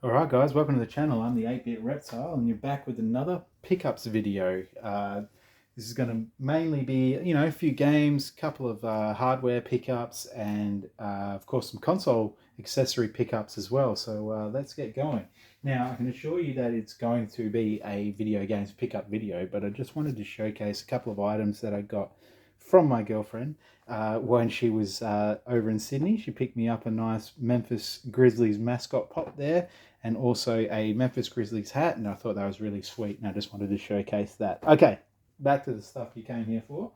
Alright guys, welcome to the channel. I'm the 8-Bit Reptile and you're back with another pickups video. This is going to mainly be, a few games, a couple of hardware pickups and of course some console accessory pickups as well. So let's get going. Now I can assure you that it's going to be a video games pickup video, but I just wanted to showcase a couple of items that I got from my girlfriend when she was over in Sydney. She picked me up a nice Memphis Grizzlies mascot pop there and also a Memphis Grizzlies hat, and I thought that was really sweet, and I just wanted to showcase that. Okay, back to the stuff you came here for.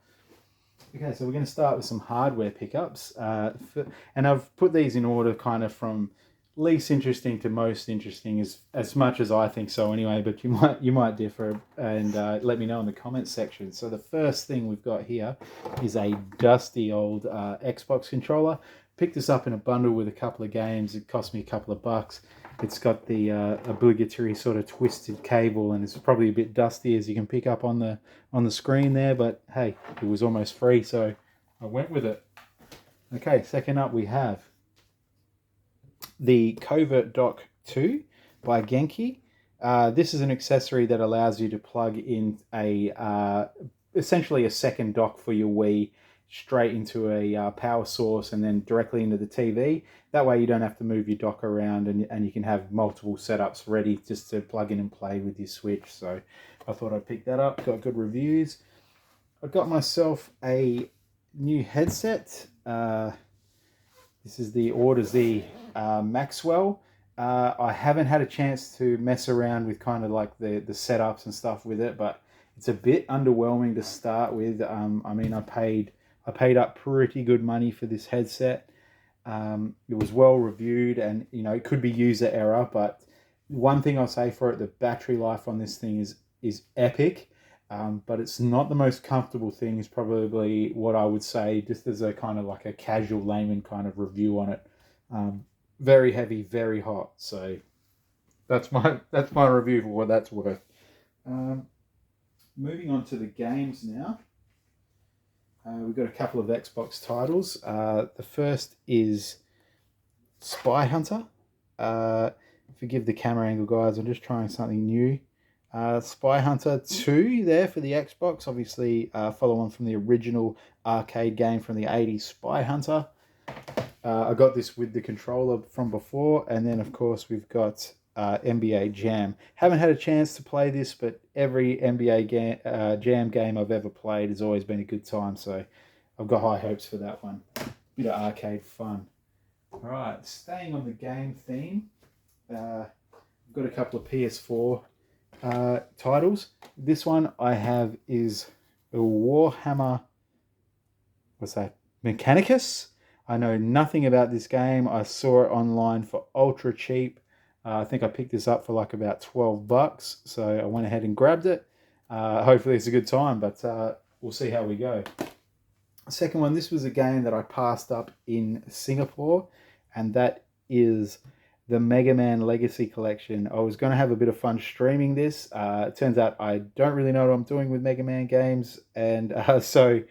Okay, so we're going to start with some hardware pickups, and I've put these in order kind of from least interesting to most interesting, as much as I think so anyway, but you might differ, and let me know in the comments section. So the first thing we've got here is a dusty old Xbox controller. Picked this up in a bundle with a couple of games. It cost me a couple of bucks. It's got the obligatory sort of twisted cable, and it's probably a bit dusty, as you can pick up on the screen there, but hey, it was almost free, so I went with it. Okay, second up we have the Covert Dock 2 by Genki. This is an accessory that allows you to plug in essentially a second dock for your Wii straight into a power source and then directly into the TV. That way you don't have to move your dock around, and you can have multiple setups ready just to plug in and play with your Switch. So I thought I'd pick that up. Got good reviews. I got myself a new headset. This is the Order Z Maxwell. I haven't had a chance to mess around with kind of like the setups and stuff with it, but it's a bit underwhelming to start with. I mean, I paid up pretty good money for this headset. It was well reviewed, and it could be user error, but one thing I'll say for it, the battery life on this thing is epic. But it's not the most comfortable thing, is probably what I would say, just as a kind of like a casual layman kind of review on it. Very heavy, very hot. So that's my review for what that's worth. Moving on to the games now. We've got a couple of Xbox titles. The first is Spy Hunter. Forgive the camera angle, guys. I'm just trying something new. Spy Hunter 2 there for the Xbox. Obviously, follow on from the original arcade game from the 80s, Spy Hunter. I got this with the controller from before, and then of course we've got NBA Jam. Haven't had a chance to play this, but every NBA Jam game I've ever played has always been a good time, so I've got high hopes for that one. Bit of arcade fun. Alright, staying on the game theme, I've got a couple of PS4 titles. This one I have is a Warhammer, what's that, Mechanicus. I know nothing about this game. I saw it online for ultra cheap. I think I picked this up for like about 12 bucks, so I went ahead and grabbed it. Hopefully it's a good time, but we'll see how we go. Second one, this was a game that I passed up in Singapore, and that is the Mega Man Legacy Collection. I was going to have a bit of fun streaming this. It turns out I don't really know what I'm doing with Mega Man games, and so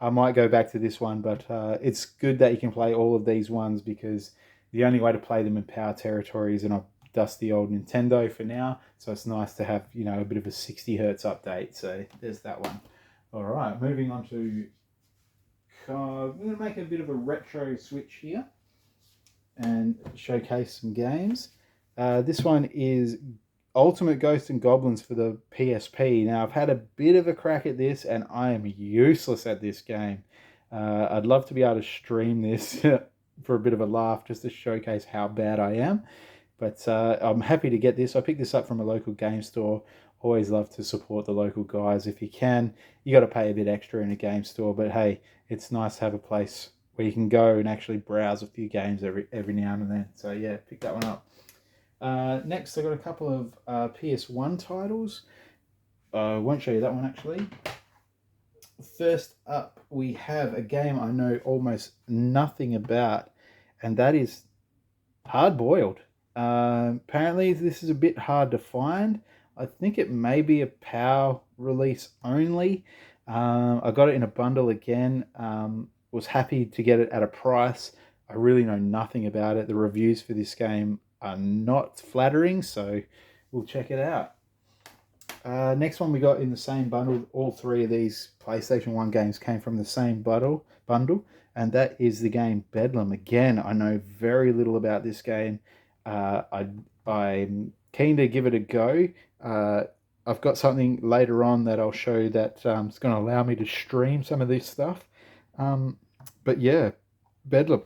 I might go back to this one, but it's good that you can play all of these ones, because the only way to play them in Power Territory is in a dusty old Nintendo for now, so it's nice to have, a bit of a 60 hertz update. So there's that one. All right, moving on to, I'm going to make a bit of a retro switch here and showcase some games. This one is Ultimate Ghosts and Goblins for the PSP. Now, I've had a bit of a crack at this, and I am useless at this game. I'd love to be able to stream this for a bit of a laugh, just to showcase how bad I am. But I'm happy to get this. I picked this up from a local game store. Always love to support the local guys if you can. You got to pay a bit extra in a game store, but hey, it's nice to have a place where you can go and actually browse a few games every now and then. So yeah, pick that one up. Next, I got a couple of PS1 titles. I won't show you that one actually. First up, we have a game I know almost nothing about, and that is Hard Boiled. Apparently this is a bit hard to find. I think it may be a PAL release only. I got it in a bundle again. Was happy to get it at a price. I really know nothing about it. The reviews for this game are not flattering, so we'll check it out. Next one we got in the same bundle. All three of these PlayStation 1 games came from the same bundle, and that is the game Bedlam. Again, I know very little about this game. I'm keen to give it a go. I've got something later on that I'll show you that is going to allow me to stream some of this stuff. But yeah, Bedlam.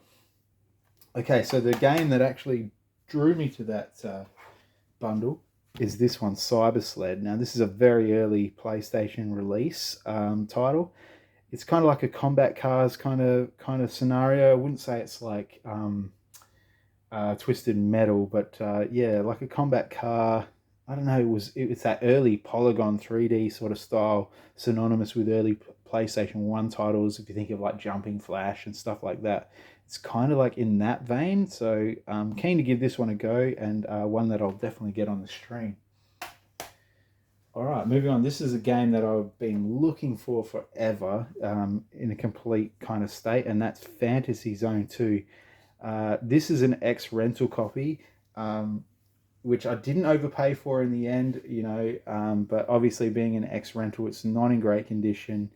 Okay, so the game that actually drew me to that bundle is this one, Cyber Sled. Now, this is a very early PlayStation release title. It's kind of like a combat cars kind of scenario. I wouldn't say it's like Twisted Metal, but yeah, like a combat car. I don't know. It's that early polygon 3D sort of style, synonymous with early PlayStation 1 titles. If you think of like Jumping Flash and stuff like that, it's kind of like in that vein. So I'm keen to give this one a go, and one that I'll definitely get on the stream. All right, moving on. This is a game that I've been looking for forever in a complete kind of state, and that's Fantasy Zone 2. This is an ex-rental copy, which I didn't overpay for in the end, you know, but obviously being an ex-rental, it's not in great condition.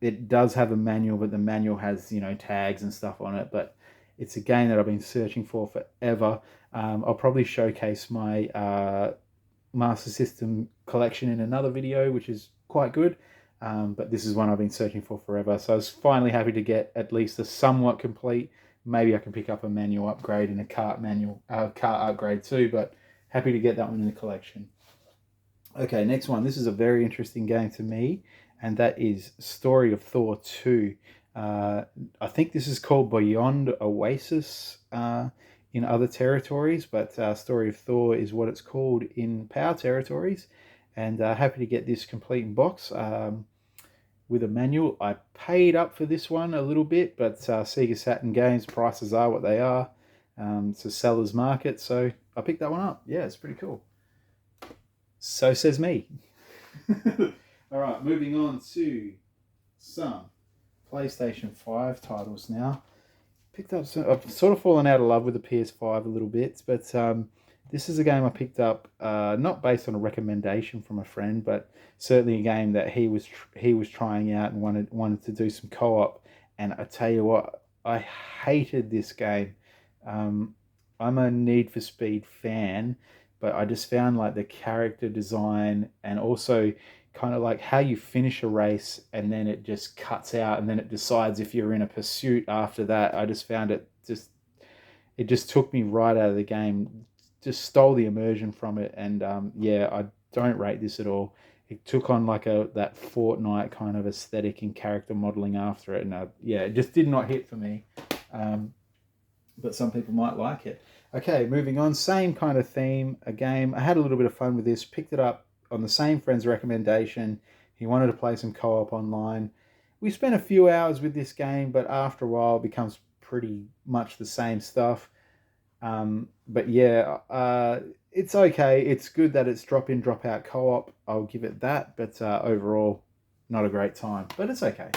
It does have a manual, but the manual has, you know, tags and stuff on it, but it's a game that I've been searching for forever. I'll probably showcase my Master System collection in another video, which is quite good. But this is one I've been searching for forever. So I was finally happy to get at least a somewhat complete. Maybe I can pick up a manual upgrade and a cart upgrade too, but happy to get that one in the collection. Okay, next one. This is a very interesting game to me, and that is Story of Thor 2. I think this is called Beyond Oasis in other territories, but Story of Thor is what it's called in PAL territories. And happy to get this complete in box with a manual. I paid up for this one a little bit, but Sega Saturn Games prices are what they are. It's a seller's market, so I picked that one up. Yeah, it's pretty cool. So says me. All right, moving on to some PlayStation 5 titles now. Picked up some, I've sort of fallen out of love with the PS5 a little bit, but this is a game I picked up not based on a recommendation from a friend, but certainly a game that he was trying out and wanted to do some co-op. And I tell you what, I hated this game. I'm a Need for Speed fan, but I just found like the character design and also kind of like how you finish a race and then it just cuts out and then it decides if you're in a pursuit after that. I just found it just took me right out of the game, just stole the immersion from it. And yeah, I don't rate this at all. It took on like that Fortnite kind of aesthetic and character modeling after it, and yeah, it just did not hit for me. But some people might like it. Okay, moving on, same kind of theme, a game. I had a little bit of fun with this, picked it up on the same friend's recommendation. He wanted to play some co-op online. We spent a few hours with this game, but after a while it becomes pretty much the same stuff. But yeah, it's okay. It's good that it's drop in, drop out co-op. I'll give it that, but overall, not a great time. But it's okay.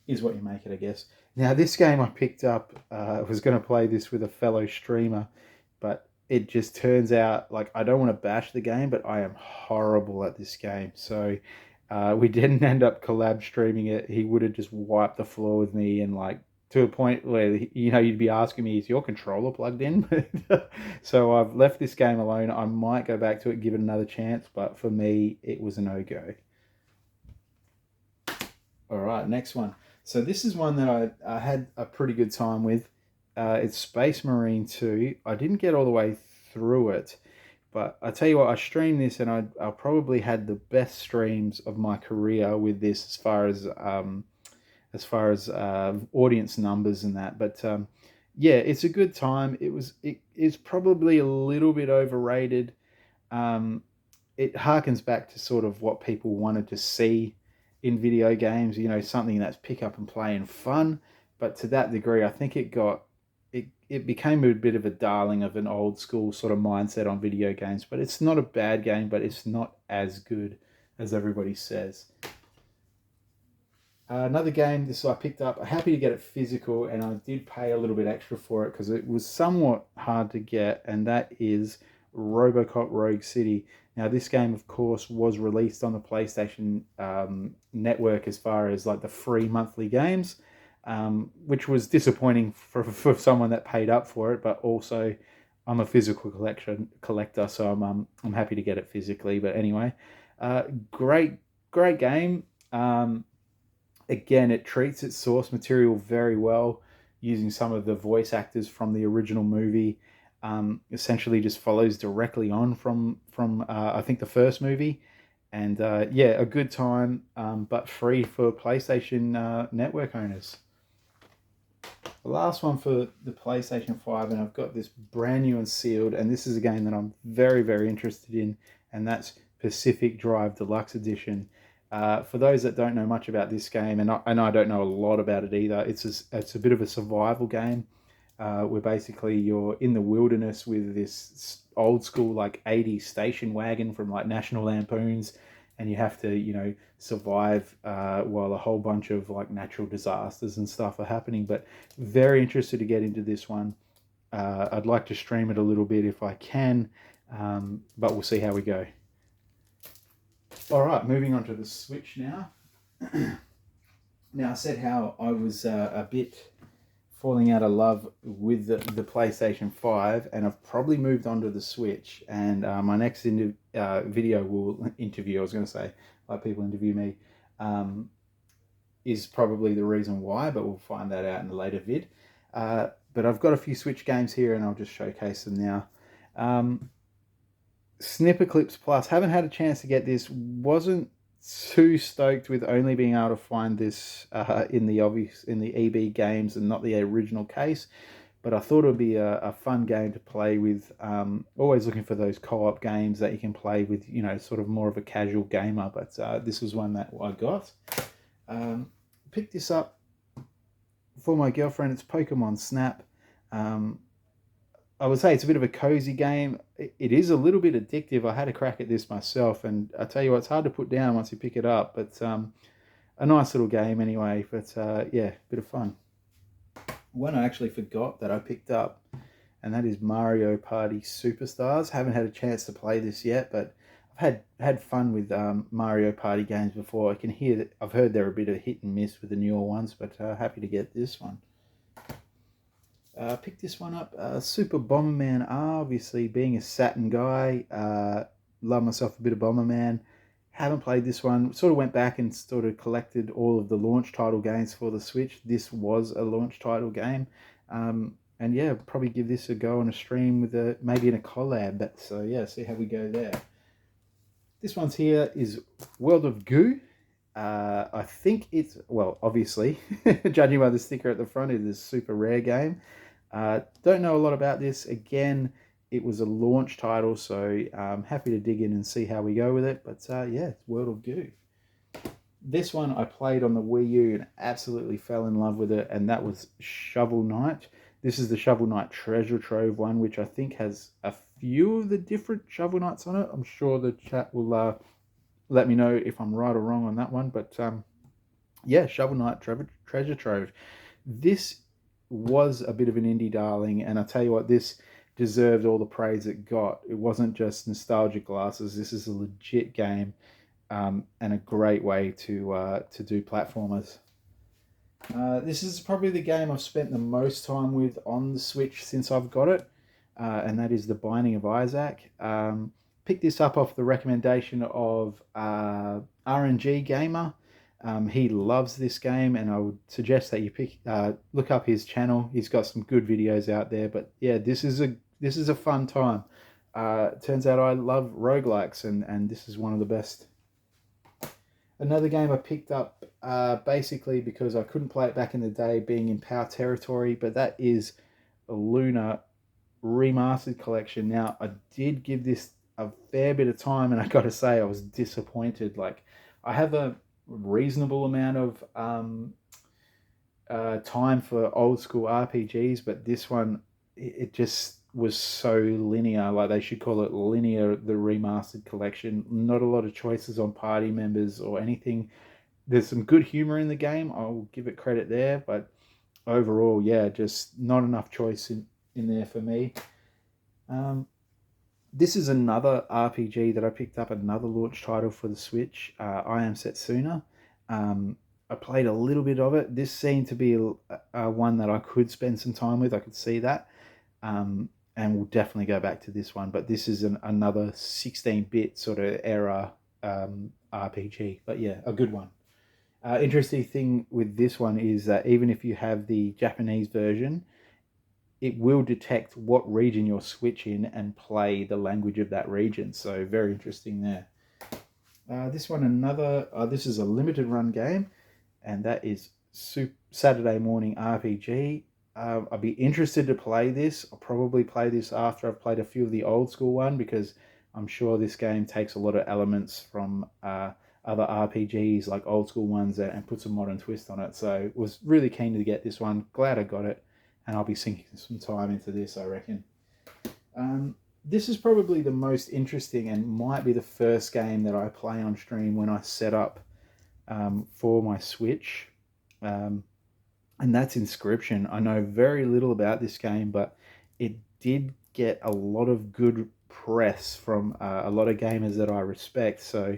Is what you make it, I guess. Now, this game I picked up, I was going to play this with a fellow streamer, but it just turns out, like, I don't want to bash the game, but I am horrible at this game. So we didn't end up collab streaming it. He would have just wiped the floor with me, and like to a point where, you know, you'd be asking me, is your controller plugged in? So I've left this game alone. I might go back to it, give it another chance, but for me, it was a no-go. All right, next one. So this is one that I had a pretty good time with. It's Space Marine 2. I didn't get all the way through it, but I tell you what, I streamed this and I probably had the best streams of my career with this as far as audience numbers and that. But yeah, it's a good time. It is probably a little bit overrated. It harkens back to sort of what people wanted to see in video games, you know, something that's pick up and play and fun. But to that degree, I think it became a bit of a darling of an old school sort of mindset on video games. But it's not a bad game, but it's not as good as everybody says. Another game, this I picked up. I'm happy to get it physical, and I did pay a little bit extra for it because it was somewhat hard to get, and that is Robocop Rogue City. Now, this game, of course, was released on the PlayStation network as far as like the free monthly games, which was disappointing for someone that paid up for it, but also I'm a physical collector, so I'm happy to get it physically. But anyway, uh, great great game. Again, it treats its source material very well, using some of the voice actors from the original movie. Essentially, just follows directly on from I think the first movie, and yeah, a good time, but free for PlayStation Network owners. The last one for the PlayStation 5, and I've got this brand new and sealed, and this is a game that I'm very interested in, and that's Pacific Drive Deluxe Edition. For those that don't know much about this game, and I don't know a lot about it either, it's a bit of a survival game where basically you're in the wilderness with this old school like 80s station wagon from like National Lampoons, and you have to survive while a whole bunch of like natural disasters and stuff are happening. But very interested to get into this one. I'd like to stream it a little bit if I can, but we'll see how we go. All right, moving on to the Switch now. Now, I said how I was a bit falling out of love with the PlayStation 5, and I've probably moved on to the Switch. And my next video will interview, I was going to say, like people interview me, is probably the reason why, but we'll find that out in a later vid. But I've got a few Switch games here, and I'll just showcase them now. Snipper Clips Plus, haven't had a chance to get this, wasn't too stoked with only being able to find this in the EB games and not the original case, but I thought it would be a fun game to play with. Always looking for those co-op games that you can play with, sort of more of a casual gamer, but this was one that I got. Picked this up for my girlfriend. It's Pokemon Snap. I would say it's a bit of a cozy game. It is a little bit addictive. I had a crack at this myself, and I tell you what, it's hard to put down once you pick it up. But a nice little game anyway. But yeah, bit of fun. One I actually forgot that I picked up, and that is Mario Party Superstars. Haven't had a chance to play this yet, but I've had fun with Mario Party games before. I can hear that I've heard they're a bit of hit and miss with the newer ones, but happy to get this one. Picked this one up, Super Bomberman R, obviously being a Saturn guy, love myself a bit of Bomberman. Haven't played this one, sort of went back and sort of collected all of the launch title games for the Switch. This was a launch title game, and yeah, probably give this a go on a stream with maybe in a collab, but so yeah, see how we go there. This one's here is World of Goo. I think it's, well, obviously, judging by the sticker at the front, it is a super rare game. Don't know a lot about this. Again, it was a launch title, so I'm happy to dig in and see how we go with it. But yeah, it's World of Goo. This one I played on the Wii U and absolutely fell in love with it, and that was Shovel Knight. This is the Shovel Knight Treasure Trove one, which I think has a few of the different Shovel Knights on it. I'm sure the chat will let me know if I'm right or wrong on that one. But yeah, Shovel Knight Treasure Trove. This was a bit of an indie darling, and I tell you what, this deserved all the praise it got. It wasn't just nostalgia glasses. This is a legit game, and a great way to do platformers. This is probably the game I've spent the most time with on the Switch since I've got it, and that is The Binding of Isaac. Picked this up off the recommendation of RNG Gamer. He loves this game, and I would suggest that you look up his channel. He's got some good videos out there. But yeah, this is a fun time. Turns out I love roguelikes, and this is one of the best. Another game I picked up basically because I couldn't play it back in the day, being in Power Territory, but that is a Luna Remastered Collection. Now, I did give this a fair bit of time, and I got to say I was disappointed. Like, I have a reasonable amount of time for old school RPGs, but this one, it just was so linear. Like, they should call it linear, the Remastered Collection. Not a lot of choices on party members or anything. there's some good humor in the game. I'll give it credit there, but overall, yeah, just not enough choice in there for me. This is another RPG that I picked up, another launch title for the Switch. I Am Setsuna. I played a little bit of it. This seemed to be one that I could spend some time with. I could see that. And we'll definitely go back to this one. But this is another 16-bit sort of era RPG. But yeah, a good one. Interesting thing with this one is that even if you have the Japanese version, it will detect what region you're switching and play the language of that region. So very interesting there. This one, this is a limited run game, and that is Saturday Morning RPG. I'd be interested to play this. I'll probably play this after I've played a few of the old school one, because I'm sure this game takes a lot of elements from other RPGs, like old school ones, and puts a modern twist on it. So was really keen to get this one. Glad I got it, and I'll be sinking some time into this, I reckon. This is probably the most interesting and might be the first game that I play on stream when I set up for my Switch. And that's Inscription. I know very little about this game, but it did get a lot of good press from a lot of gamers that I respect. So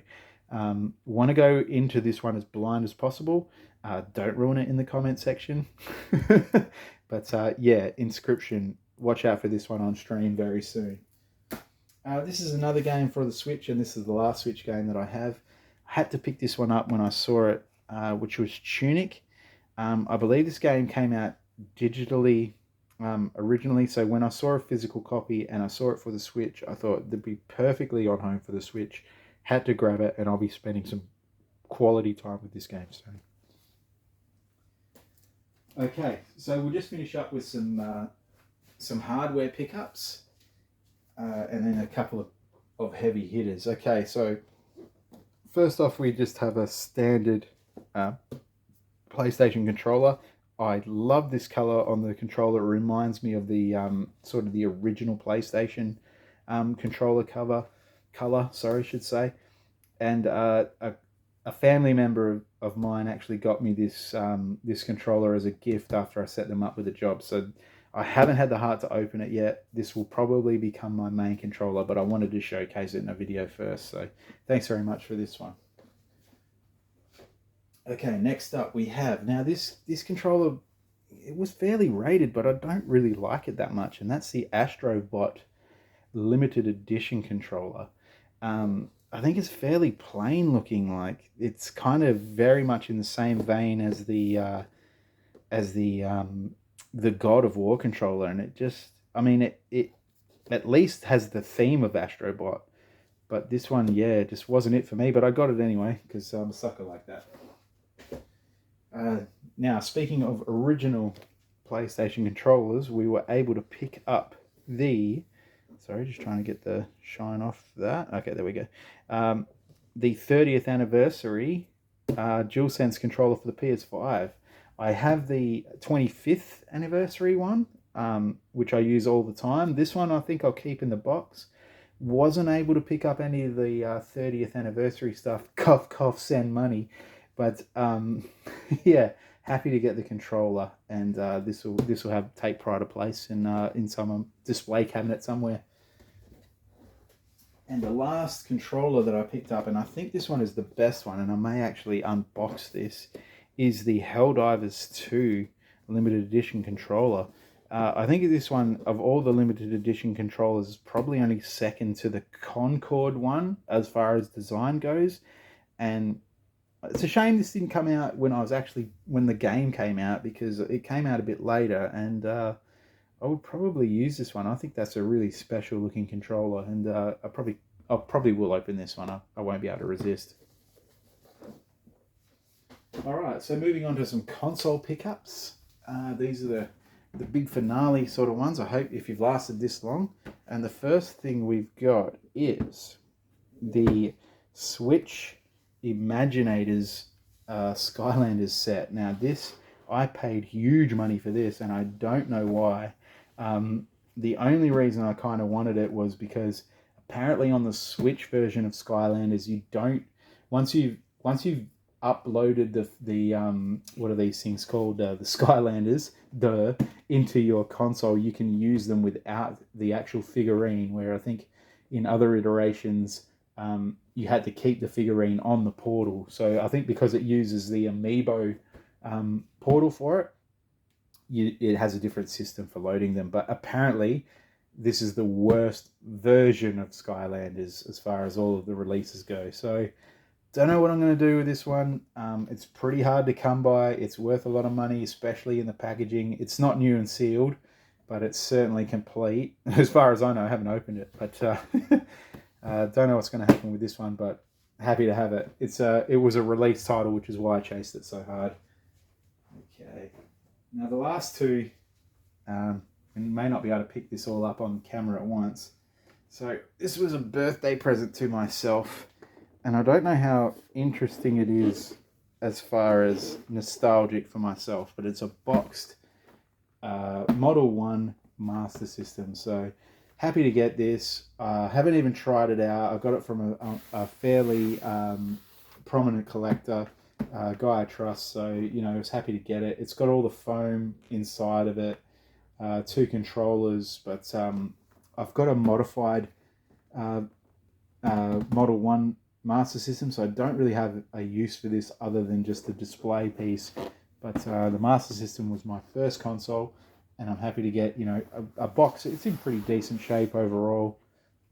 want to go into this one as blind as possible. Don't ruin it in the comment section. But yeah, Inscription. Watch out for this one on stream very soon. This is another game for the Switch, and this is the last Switch game that I have. I had to pick this one up when I saw it, which was Tunic. I believe this game came out digitally originally, so when I saw a physical copy and I saw it for the Switch, I thought it'd be perfectly on home for the Switch. Had to grab it, and I'll be spending some quality time with this game soon. Okay, so we'll just finish up with some hardware pickups. And then a couple of heavy hitters. Okay, so first off, we just have a standard PlayStation controller. I love this color on the controller. It reminds me of the sort of the original PlayStation controller color. Sorry, I should say. And a family member of mine actually got me this this controller as a gift after I set them up with a job. So I haven't had the heart to open it yet. This will probably become my main controller, but I wanted to showcase it in a video first. So thanks very much for this one. Okay, next up we have, now this controller, it was fairly rated, but I don't really like it that much. And that's the Astrobot limited edition controller. I think it's fairly plain looking. Like it's kind of very much in the same vein as the God of War controller, and it just, I mean, it at least has the theme of Astrobot, but this one, yeah, just wasn't it for me, but I got it anyway, because I'm a sucker like that. Now, speaking of original PlayStation controllers, we were able to pick up sorry, just trying to get the shine off that. Okay, there we go. The 30th anniversary DualSense controller for the PS5. I have the 25th anniversary one, which I use all the time. This one I think I'll keep in the box. Wasn't able to pick up any of the 30th anniversary stuff. Cough, cough, send money. But yeah, happy to get the controller, and this will take pride of place in some display cabinet somewhere. And the last controller that I picked up, and I think this one is the best one, and I may actually unbox this, is the Helldivers 2 limited edition controller. I think this one, of all the limited edition controllers, is probably only second to the Concord one as far as design goes. And it's a shame this didn't come out when the game came out, because it came out a bit later, and I would probably use this one. I think that's a really special looking controller, and I probably will open this one. I won't be able to resist. Alright, so moving on to some console pickups. These are the big finale sort of ones. I hope if you've lasted this long. And the first thing we've got is the Switch Imaginators Skylanders set. Now this, I paid huge money for this, and I don't know why. The only reason I kind of wanted it was because apparently on the Switch version of Skylanders, you don't, once you've uploaded the what are these things called, the Skylanders, into your console, you can use them without the actual figurine, where I think in other iterations you had to keep the figurine on the portal. So I think because it uses the amiibo portal for it, it has a different system for loading them. But apparently this is the worst version of Skylanders as far as all of the releases go. So don't know what I'm going to do with this one. It's pretty hard to come by. It's worth a lot of money, especially in the packaging. It's not new and sealed, but it's certainly complete. As far as I know, I haven't opened it, but don't know what's going to happen with this one, but happy to have it. It was a release title, which is why I chased it so hard. Okay. Now the last two, and may not be able to pick this all up on camera at once. So this was a birthday present to myself, and I don't know how interesting it is as far as nostalgic for myself, but it's a boxed Model 1 Master System. So happy to get this. Haven't even tried it out. I got it from a fairly prominent collector, guy I trust, so you know, I was happy to get it. It's got all the foam inside of it, 2 controllers, but I've got a modified Model 1 Master System, so I don't really have a use for this other than just the display piece. But the Master System was my first console, and I'm happy to get, you know, a box. It's in pretty decent shape overall.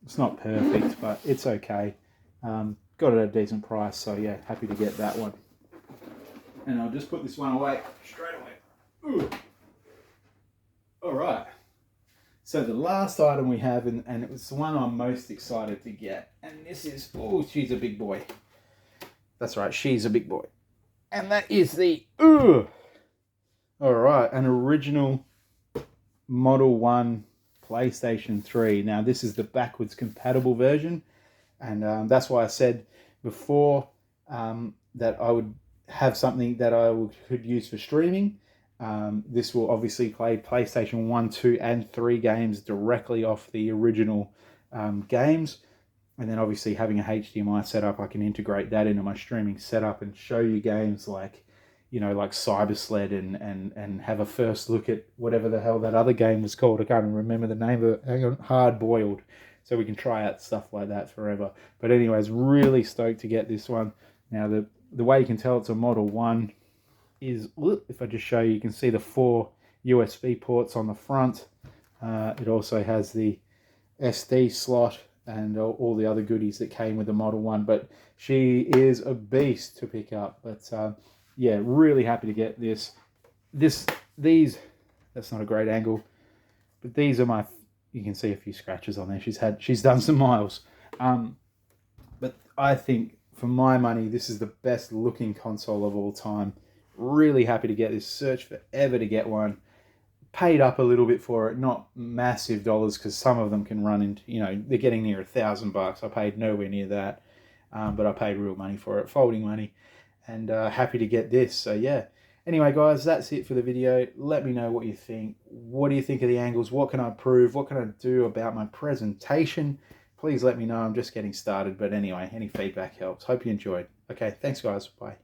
It's not perfect, but it's okay. Got it at a decent price, so yeah, happy to get that one. And I'll just put this one away straight away. Ooh. All right. So the last item we have, and it was the one I'm most excited to get, and this is, oh, she's a big boy. That's right, she's a big boy. And that is the, all right, an original Model 1 PlayStation 3. Now this is the backwards compatible version, and that's why I said before that I would have something that I could use for streaming. This will obviously play PlayStation 1, 2, and 3 games directly off the original games. And then obviously having a HDMI setup, I can integrate that into my streaming setup and show you games like, you know, like Cyber Sled, and have a first look at whatever the hell that other game was called. I can't even remember the name of it. Hang on, Hard Boiled. So we can try out stuff like that forever. But anyways, really stoked to get this one. Now the way you can tell it's a Model 1 is, if I just show you, you can see the 4 USB ports on the front. It also has the SD slot and all the other goodies that came with the Model 1, but she is a beast to pick up. But yeah, really happy to get this. These, that's not a great angle, but these are my, you can see a few scratches on there. She's done some miles. But I think for my money, this is the best looking console of all time. Really happy to get this. Searched forever to get one. Paid up a little bit for it, not massive dollars, because some of them can run into, you know, they're getting near $1,000. I paid nowhere near that, but I paid real money for it, folding money, and happy to get this. So yeah. Anyway, guys, that's it for the video. Let me know what you think. What do you think of the angles? What can I improve? What can I do about my presentation? Please let me know. I'm just getting started, but anyway, any feedback helps. Hope you enjoyed. Okay, thanks, guys. Bye.